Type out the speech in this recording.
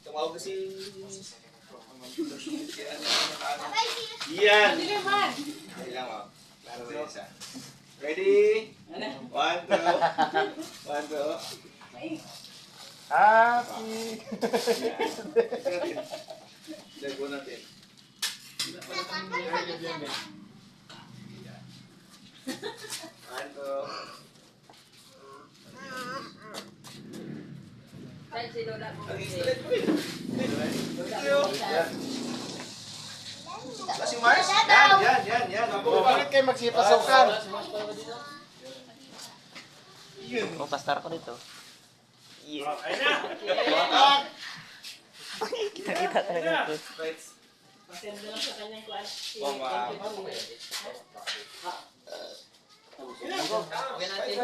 Tumawag kasi... Yan! Kailang mo. Laro rin siya. Ready? 1, 2. 1, 2. Happy! Lagbo natin. Ano? Ang istulit ko rin. Ito yun. Si Mars? Yan. Bakit kayo magsipasukan? Yun. Oh, pastar ko dito. Yeah. Ayun na. Kita talaga ito. Right. Pasensya lang sa kanyang kuwan. Wow. Okay natin.